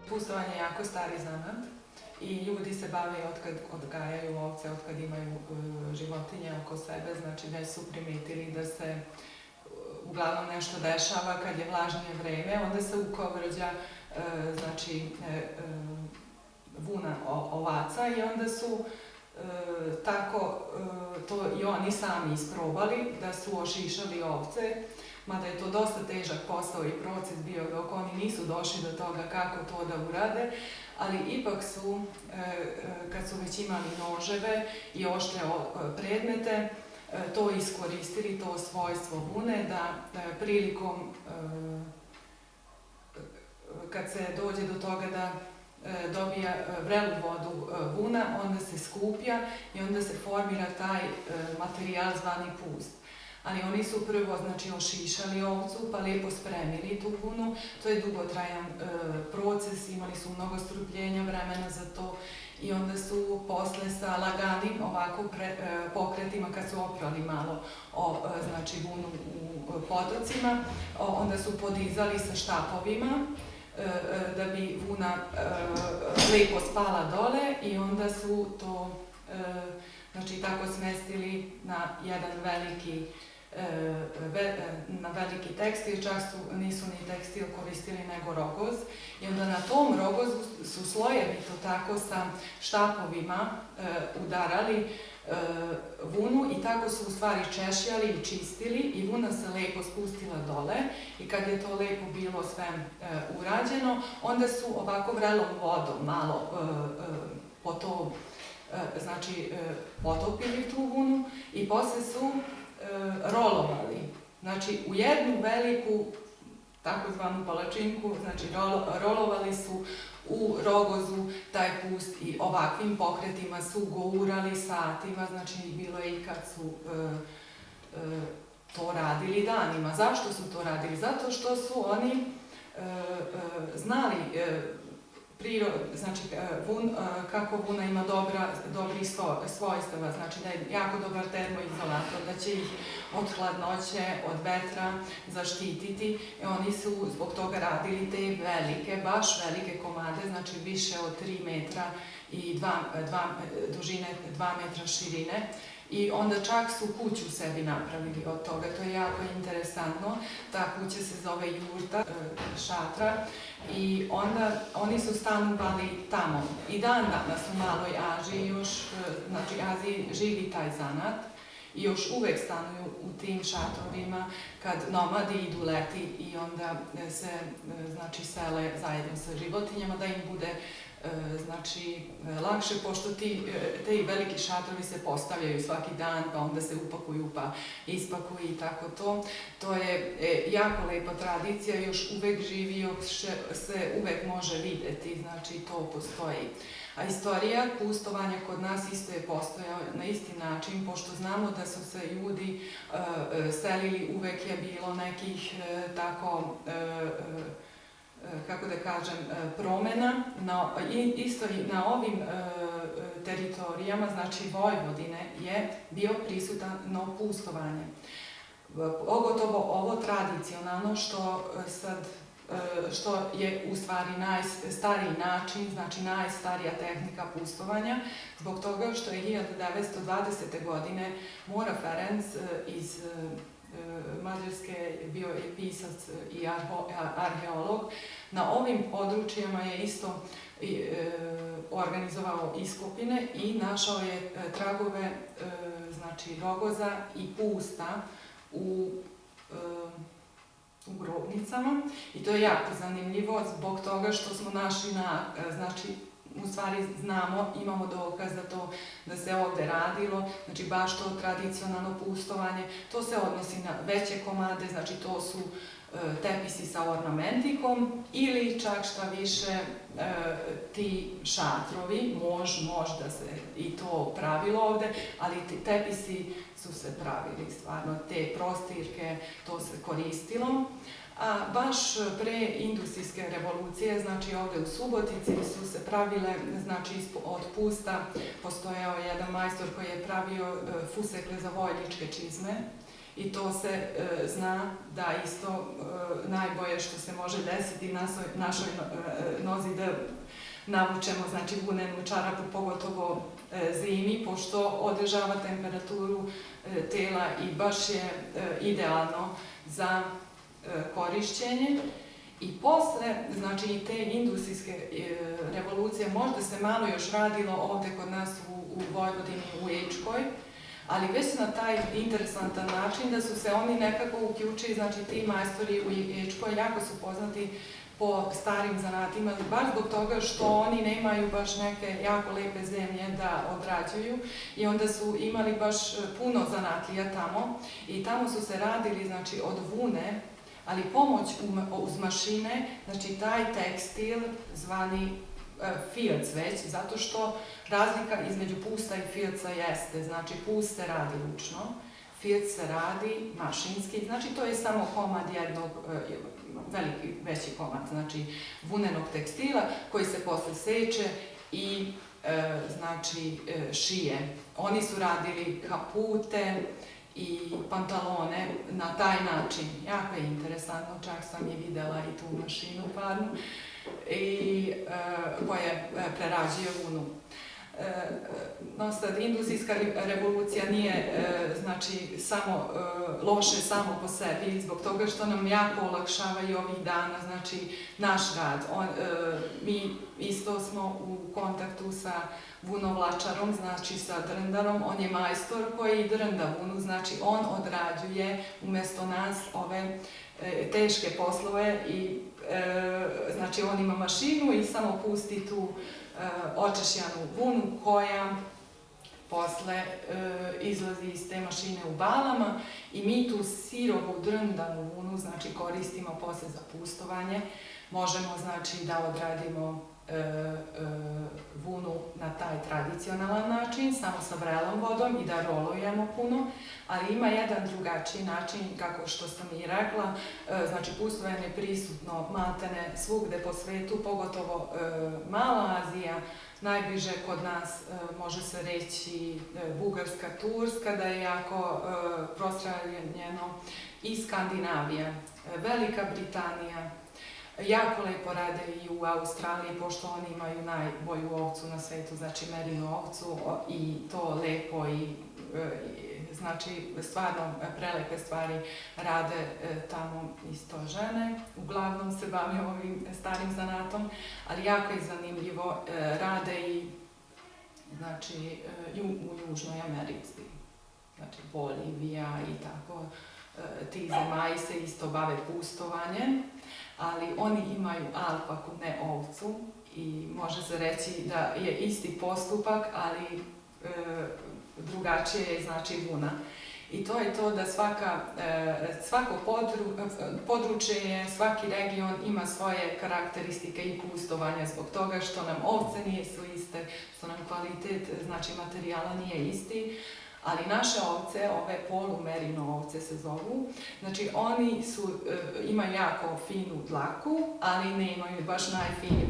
Pustovanje je jako stari zanat i ljudi se bave otkad odgajaju ovce, otkad imaju životinje oko sebe, znači već su primetili da se uglavnom nešto dešava kad je vlažnije vreme, onda se ukovrđa znači vuna ovaca i onda su tako to i oni sami isprobali da su ošišali ovce, mada je to dosta težak posao i proces bio dok oni nisu došli do toga kako to da urade, ali ipak su, kad su već imali noževe i oštre predmete, to iskoristili, to svojstvo vune, da prilikom, kad se dođe do toga da dobija vrelu vodu vuna, onda se skuplja i onda se formira taj materijal zvani pust. Ali oni su prvo, znači, ošišali ovcu, pa lijepo spremili tu vunu. To je dugotrajan proces, imali su mnogo strpljenja, vremena za to i onda su posle sa laganim ovako pokretima, kad su oprali malo znači, vunu u potocima, onda su podizali sa štapovima da bi vuna lijepo spala dole i onda su to znači, tako smestili na jedan veliki tekstil, čak nisu ni tekstil koristili nego rogoz i onda na tom rogozu su slojevito tako sa štapovima udarali vunu i tako su u stvari češljali i čistili i vuna se lepo spustila dole i kad je to lepo bilo sve urađeno, onda su ovako vrelom vodom malo po to znači potopili tu vunu i posle su rolovali. Znači u jednu veliku takozvanu palačinku, znači rolovali su u rogozu taj pust i ovakvim pokretima su gurali satima, znači bilo je i kad su to radili danima. Zašto su to radili? Zato što su oni znali znači kako vuna ima dobrih svojstava, znači da je jako dobar termoizolator, da će ih od hladnoće, od vetra zaštititi. I oni su zbog toga radili te velike, baš velike komade, znači više od 3 metra i dužine 2 metra širine. I onda čak su kuću sebi napravili od toga, to je jako interesantno. Ta kuća se zove jurta, šatra, i onda oni su stanovali tamo. I dan danas u Maloj Aziji još, znači Aziji živi taj zanat i još uvek stanuju u tim šatorima kad nomadi idu leti i onda se znači sele zajedno sa životinjama da im bude znači lakše, pošto te veliki šatrovi se postavljaju svaki dan, pa onda se upakuju pa ispakuju i tako to. To je jako lepa tradicija, još uvek živi, još se uvek može videti, znači to postoji. A istorija pustovanja kod nas isto je postojala na isti način, pošto znamo da su se ljudi selili, uvek je bilo nekih tako kako da kažem, promena, isto i na ovim teritorijama, znači Vojvodine, je bio prisutno pustovanje. Pogotovo ovo tradicionalno što sad što je u stvari najstariji način, znači najstarija tehnika pustovanja, zbog toga što je 1920. godine Mora Ferenc iz Mađarske bio je pisac i arheolog. Na ovim područjima je isto organizovao iskopine i našao je tragove znači rogoza i pusta u grobnicama i to je jako zanimljivo zbog toga što smo našli znači u stvari znamo, imamo dokaz da se ovde radilo, znači baš to tradicionalno pustovanje, to se odnosi na veće komade, znači to su tepisi sa ornamentikom ili čak šta više ti šatrovi, možda se i to pravilo ovde, ali ti tepisi su se pravili stvarno, te prostirke, to se koristilo. A baš pre industrijske revolucije, znači ovde u Subotici su se pravile, znači od pusta postojao jedan majstor koji je pravio fusekle za vojničke čizme i to se zna da isto najbolje što se može desiti našoj nozi da navučemo, znači vunenu čarapu, pogotovo zimi, pošto održava temperaturu tela i baš je idealno za korišćenje. I posle, znači te industrijske revolucije, možda se malo još radilo ovde kod nas u Vojvodini, u Ečkoj, ali već na taj interesantan način da su se oni nekako uključili, znači ti majstori u Ečkoj jako su poznati po starim zanatima, baš zbog toga što oni nemaju baš neke jako lepe zemlje da odrađuju i onda su imali baš puno zanatlija tamo i tamo su se radili, znači od vune, ali pomoć uz mašine, znači taj tekstil zvani fijac već, zato što razlika između pusta i fijaca jeste, znači pust se radi ručno, fijac se radi mašinski, znači to je samo komad jednog, veći komad, znači vunenog tekstila koji se posle seče i znači šije. Oni su radili kapute i pantalone na taj način. Jako je interesantno, čak sam je videla i tu mašinu parnu koja prerađuje vunu. No sad, industrijska revolucija nije znači samo loše samo po sebi, zbog toga što nam jako olakšava i ovih dana, znači naš rad. Mi isto smo u kontaktu sa vunovlačarom, znači sa drndarom, on je majstor koji drnda vunu, znači on odrađuje umjesto nas ove teške poslove i znači on ima mašinu i samo pusti tu očešljanu vunu koja posle izlazi iz te mašine u balama i mi tu sirovu drndanu vunu znači koristimo posle za pustovanje. Možemo znači da odradimo vunu na taj tradicionalan način, samo sa vrelom vodom i da rolujemo puno, ali ima jedan drugačiji način, kako što sam i rekla, znači pustovanje je prisutno maltene svugde po svetu, pogotovo Mala Azija, najbliže kod nas može se reći Bugarska, Turska, da je jako prostranjeno i Skandinavija, Velika Britanija. Jako lepo rade i u Australiji, pošto oni imaju najbolju ovcu na svetu, znači merino ovcu i to lepo i znači stvarno prelepe stvari rade tamo isto žene. Uglavnom se bave ovim starim zanatom, ali jako je zanimljivo, rade i znači u Južnoj Americi, znači Bolivija i tako, ti zemaji se isto bave pustovanjem, ali oni imaju alpaku, ne ovcu i može se reći da je isti postupak, ali drugačije je znači vuna. I to je to da svako područje, svaki region ima svoje karakteristike i pustovanja zbog toga što nam ovce nisu iste, što nam kvalitet znači materijala nije isti. Ali naše ovce, ove polumerino ovce se zovu, znači oni imaju jako finu dlaku, ali ne imaju baš najfiniju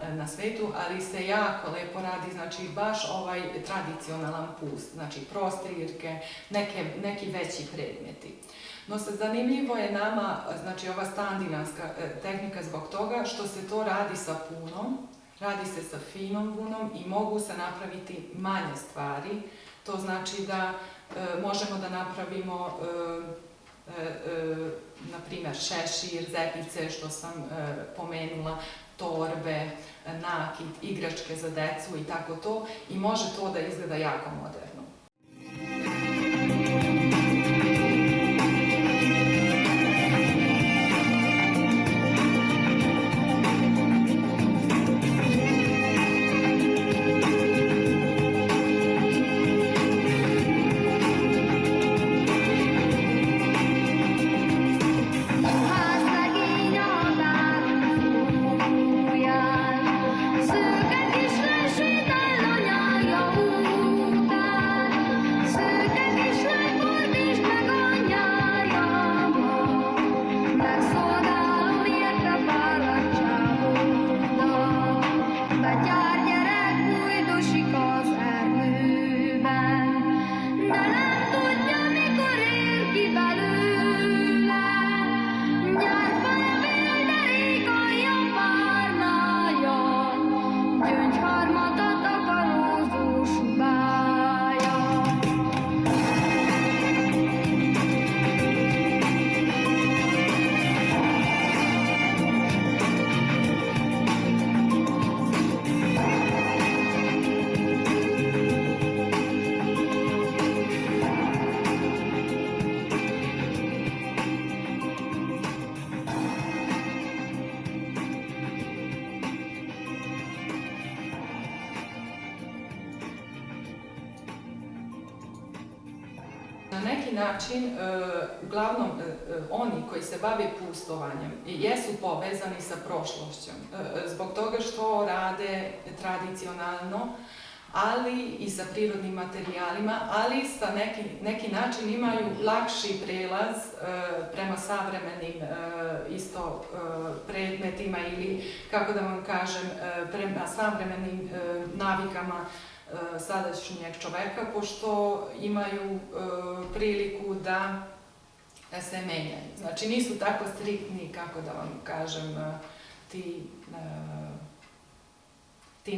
na svetu, ali se jako lepo radi, znači baš ovaj tradicionalan pust, znači prostirke, neki veći predmeti. No zanimljivo je nama, znači ova skandinavska tehnika zbog toga što se to radi sa punom, radi se sa finom vunom i mogu se napraviti manje stvari. To znači da možemo da napravimo na primjer šešir, zepice što sam pomenula, torbe, nakit, igračke za decu i tako to, i može to da izgleda jako moderno. Na neki način, uglavnom, oni koji se bave pustovanjem jesu povezani sa prošlošću, zbog toga što rade tradicionalno, ali i sa prirodnim materijalima, ali sa neki način imaju lakši prelaz prema savremenim isto predmetima ili, kako da vam kažem, prema savremenim navikama sadašnjeg čoveka, pošto imaju priliku da se menjaju. Znači nisu tako striktni, kako da vam kažem, ti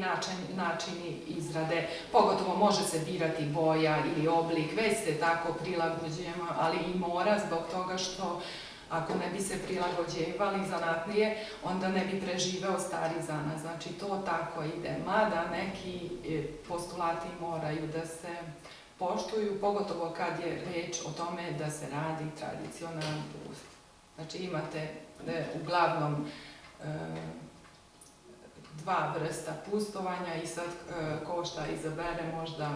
načini izrade. Pogotovo može se birati boja ili oblik, već se tako prilagođujemo, ali i mora zbog toga što ako ne bi se prilagođevali zanatlije, onda ne bi preživeo stari zanat. Znači to tako ide. Mada neki postulati moraju da se poštuju, pogotovo kad je reč o tome da se radi tradicionalan pust. Znači imate uglavnom dva vrsta pustovanja i sad ko šta izabere, možda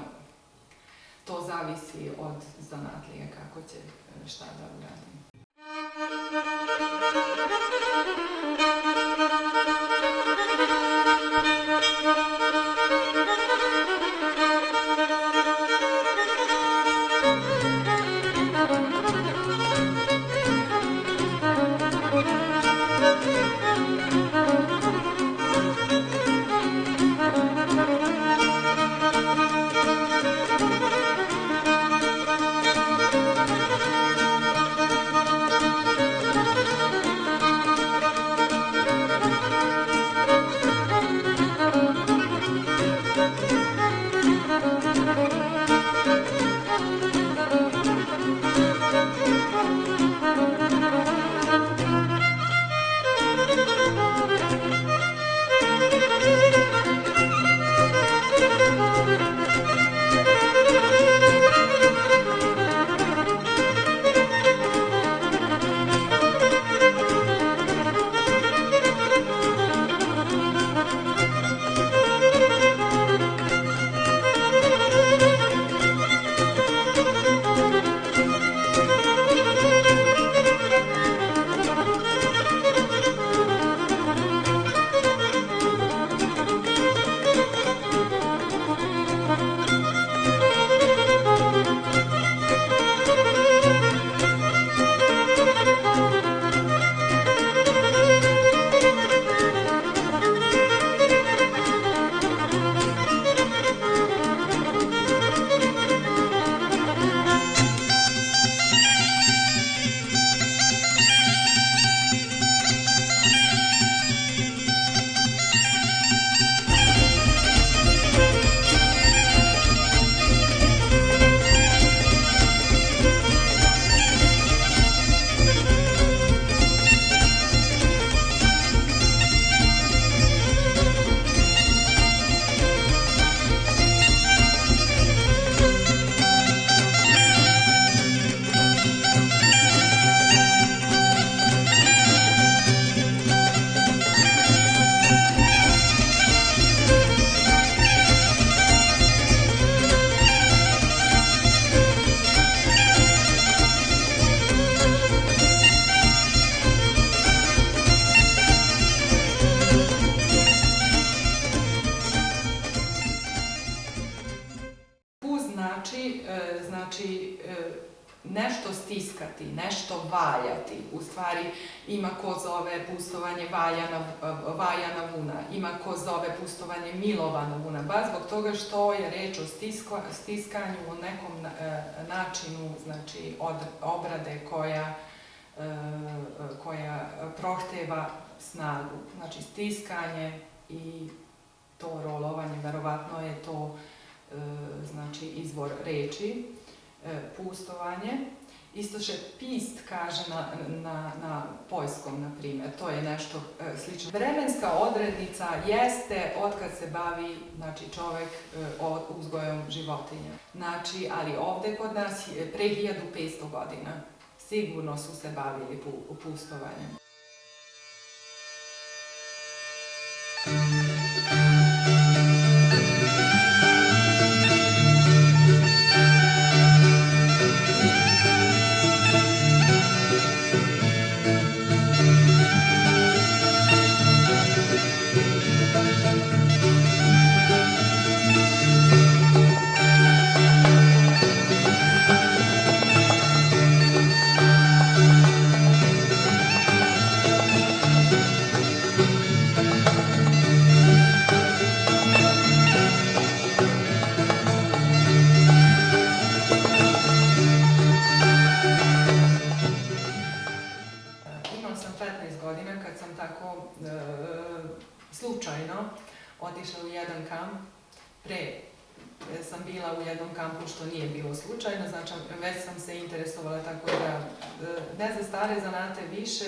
to zavisi od zanatlije kako će šta da uradi. nešto stiskati, nešto valjati. U stvari ima ko zove pustovanje valjana vuna, ima ko zove pustovanje milovana vuna, baš zbog toga što je reč o stiskanju u nekom načinu, znači obrade koja prohteva snagu. Znači stiskanje i to rolovanje, verovatno je to znači izvor reči, pustovanje. Isto še pist kaže na poljskom, na primjer, to je nešto slično. Vremenska odrednica jeste otkad se bavi, znači, čovek uzgojom životinja. Znači, ali ovde kod nas pre 1500 godina sigurno su se bavili pustovanjem. Slučajno otišla u jedan kamp. Pre sam bila u jednom kampu što nije bilo slučajno, znači već sam se interesovala, tako da ne za stare zanate, više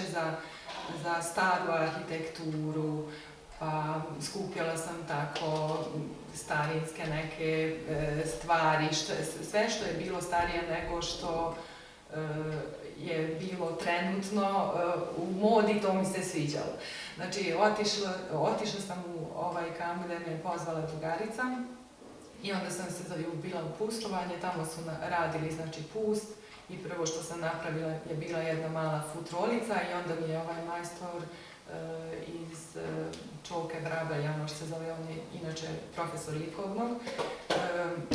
za staru arhitekturu, pa skupljala sam tako starinske neke stvari, sve što je bilo starije nego što je bilo trenutno u modi, to mi se sviđalo. Znači, otišla sam u ovaj kamp gde me pozvala drugarica i onda sam se zaljubila u pustovanje, tamo su radili, znači, pust i prvo što sam napravila je bila jedna mala futrolica i onda mi je ovaj majstor iz Čoke Vraba, Janoš se zove, on je inače profesor likovnog,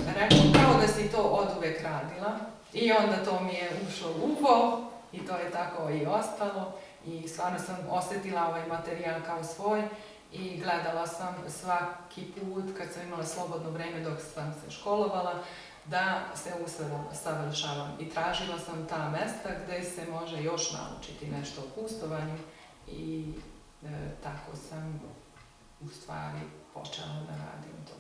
rekao kao da si to oduvek radila. I onda to mi je ušlo u uho i to je tako i ostalo i stvarno sam osjetila ovaj materijal kao svoj i gledala sam svaki put kad sam imala slobodno vreme dok sam se školovala da se usavršavam i tražila sam ta mesta gde se može još naučiti nešto o pustovanju i tako sam u stvari počela da radim to.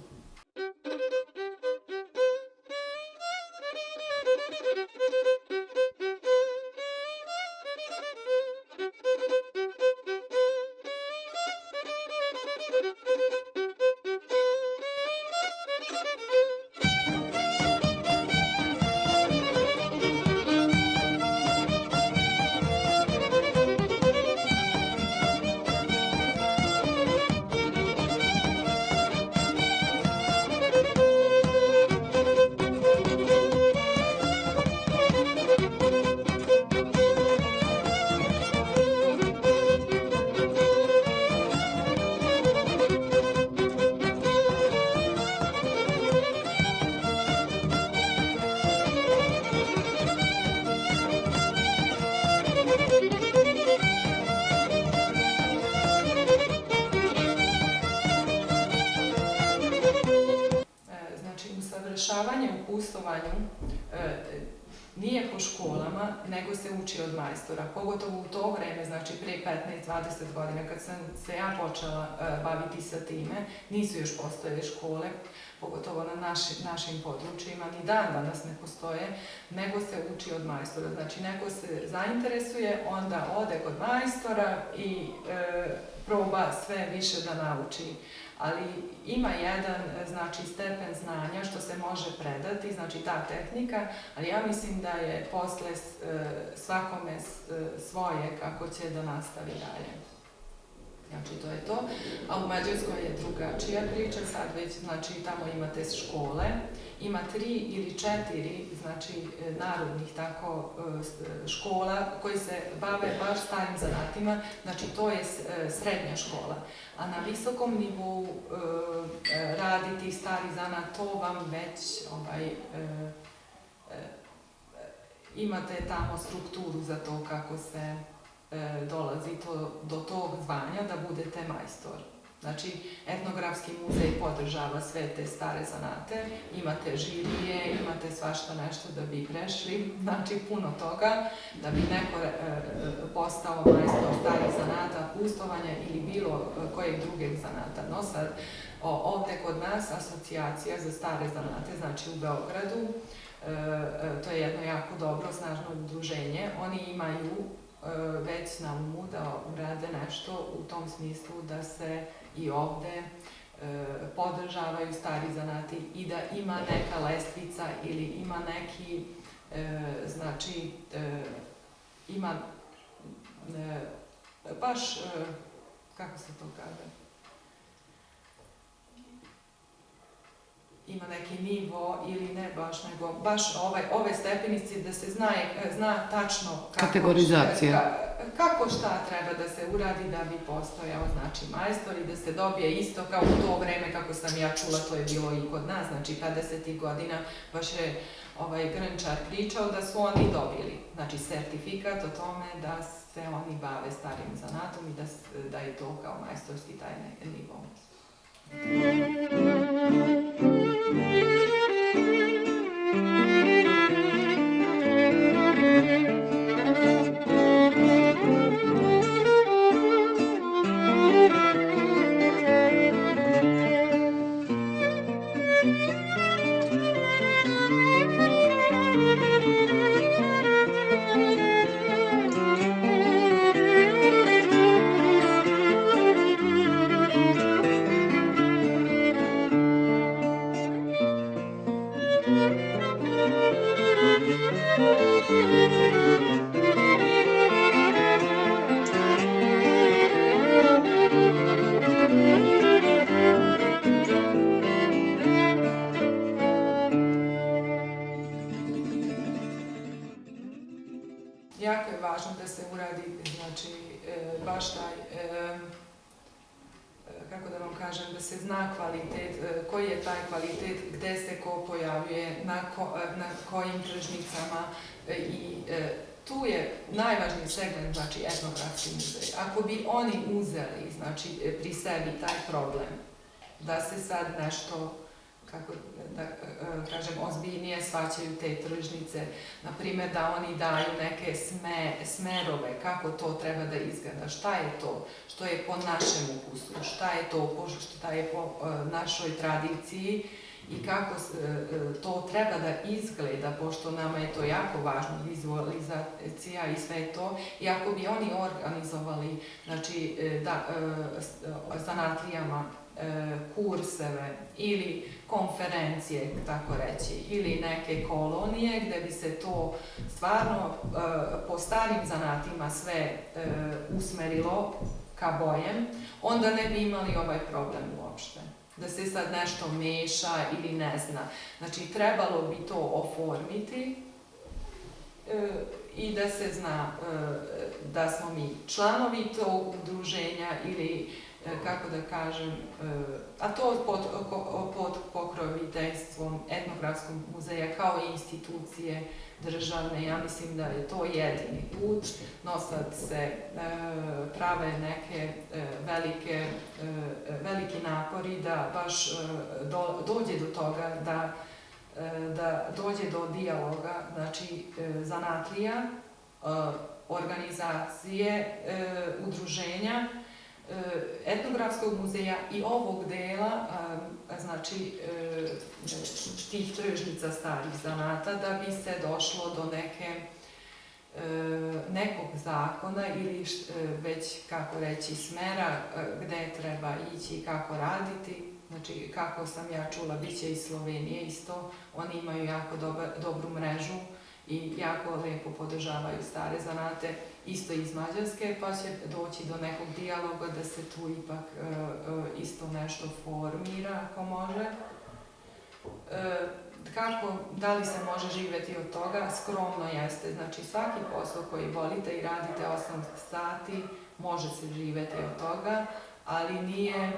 Usavršavanje u pustovanju nije po školama, nego se uči od majstora, pogotovo u to vreme, znači pre 15-20 godina, kad sam se ja počela baviti sa time, nisu još postojele škole, pogotovo na našim područjima, ni dan danas ne postoje, nego se uči od majstora. Znači, neko se zainteresuje, onda ode kod majstora i proba sve više da nauči. Ali ima jedan, znači, stepen znanja što se može predati, znači ta tehnika, ali ja mislim da je posle svakome svoje kako će da nastavi dalje. Znači, to je to. A u Mađarskoj je drugačija priča, sad već, znači, tamo imate škole, ima 3 ili 4, znači, narodnih tako škola koji se bave baš starim zanatima, znači, to je srednja škola. A na visokom nivou raditi stari zanat, to vam već imate tamo strukturu za to kako se dolazi do tog zvanja da budete majstor. Znači, etnografski muzej podržava sve te stare zanate, imate žirije, imate svašta nešto da bi prešli, znači puno toga, da bi neko postao majstor starih zanata, pustovanja ili bilo kojeg drugeg zanata. No sad, ovdje kod nas asocijacija za stare zanate, znači u Beogradu, to je jedno jako dobro, snažno udruženje, oni imaju već na umu da urade nešto u tom smislu da se i ovdje podržavaju stari zanati i da ima neka lestvica ili ima neki, znači, ima baš, kako se to kaže, ima neki nivo ili ne baš, nego baš ove stepenice da se zna tačno kako šta treba da se uradi da bi postojao, znači, majstor i da se dobije isto kao u to vreme kako sam ja čula, to je bilo i kod nas, znači 50. godina, baš je Grnčar pričao da su oni dobili, znači, sertifikat o tome da se oni bave starim zanatom i da je to kao majstorski taj nivo. Jako je važno da se uradi, znači, baš taj, kako da vam kažem, da se zna kvalitet, koji je taj kvalitet, gde se ko pojavljuje, na kojim tržnicama i tu je najvažniji segment, znači, etnografski muzej. Ako bi oni uzeli, znači, pri sebi taj problem, da se sad nešto, kako da kažem, ozbiljnije shvaćaju te tržnice, na primjer da oni daju neke smerove, kako to treba da izgleda, šta je to što je po našem ukusu, šta je to što je po našoj tradiciji i kako to treba da izgleda, pošto nama je to jako važno, vizualizacija i sve to, i ako bi oni organizovali, znači, zanatlijama kurseve ili konferencije, tako reći, ili neke kolonije gde bi se to stvarno po starim zanatima sve usmerilo ka boljem, onda ne bi imali ovaj problem uopšte. Da se sad nešto meša ili ne zna. Znači, trebalo bi to oformiti i da se zna da smo mi članovi tog udruženja ili, kako da kažem, a to pod pokroviteljstvom Etnografskog muzeja kao institucije državne. Ja mislim da je to jedini put, no sad se prave neke veliki napori da baš dođe do toga, da dođe do dijaloga, znači zanatlija, organizacije, udruženja, Etnografskog muzeja i ovog dela, znači tih tržnica starih zanata, da bi se došlo do nekog zakona ili već, kako reći, smera gde treba ići i kako raditi. Znači, kako sam ja čula, bit će iz Slovenije isto, oni imaju jako dobru mrežu i jako lepo podržavaju stare zanate, isto iz Mađarske, pa će doći do nekog dijaloga da se tu ipak isto nešto formira, ako može. Da li se može živjeti od toga? Skromno jeste. Znači, svaki posao koji volite i radite 8 sati, može se živjeti od toga, ali nije,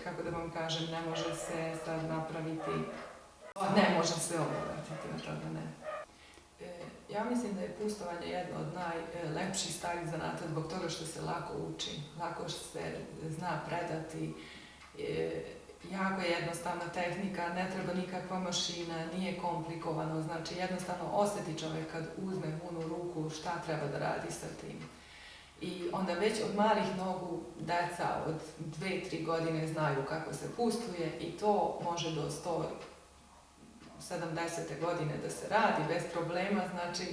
kako da vam kažem, ne može se sad napraviti, ne može se obogatiti od toga, ne. Ja mislim da je pustovanje jedno od najlepših starih zanata zbog toga što se lako uči, lako se zna predati, jako je jednostavna tehnika, ne treba nikakva mašina, nije komplikovano, znači jednostavno osjeti čovjek kad uzme vun u ruku šta treba da radi sa tim. I onda već od malih nogu deca od 2-3 godine znaju kako se pustuje i to može do 170. godine da se radi bez problema, znači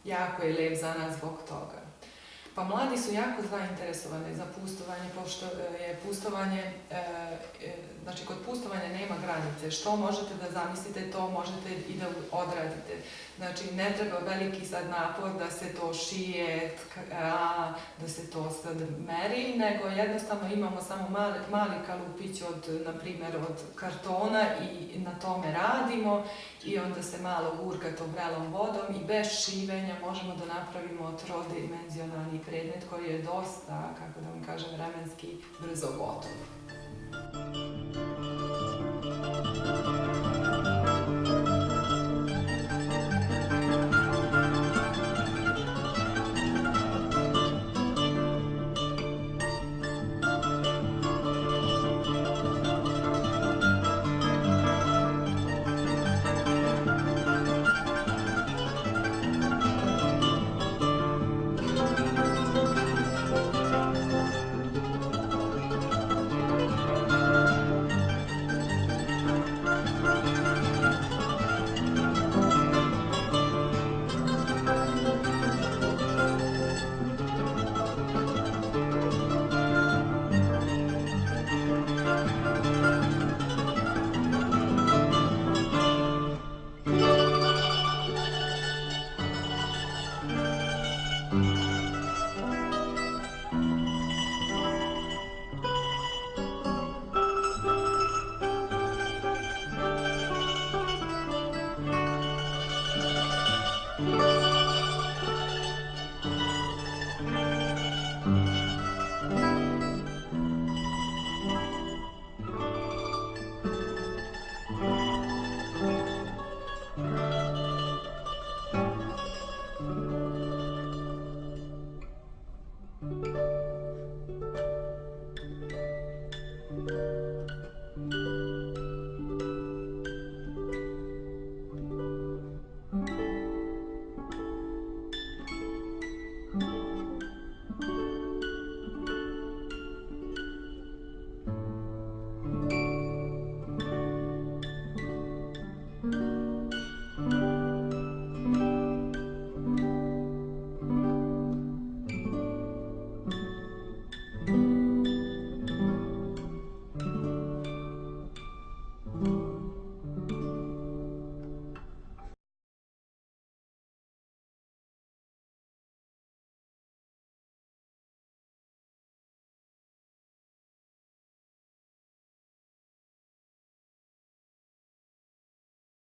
jako je lep za nas zbog toga. Pa mladi su jako zainteresovani za pustovanje, pošto je pustovanje, znači kod pustovanja nema granice. Što možete da zamislite, to možete i da odradite. Znači ne treba veliki sad napor da se to šije, da se to sad meri, nego jednostavno imamo samo mali kalupić na primjer, od kartona i na tome radimo i onda se malo gurka tom vrelom vodom i bez šivenja možemo da napravimo trodimenzionalni predmet koji je dosta, kako da vam kažem, vremenski brzo gotov.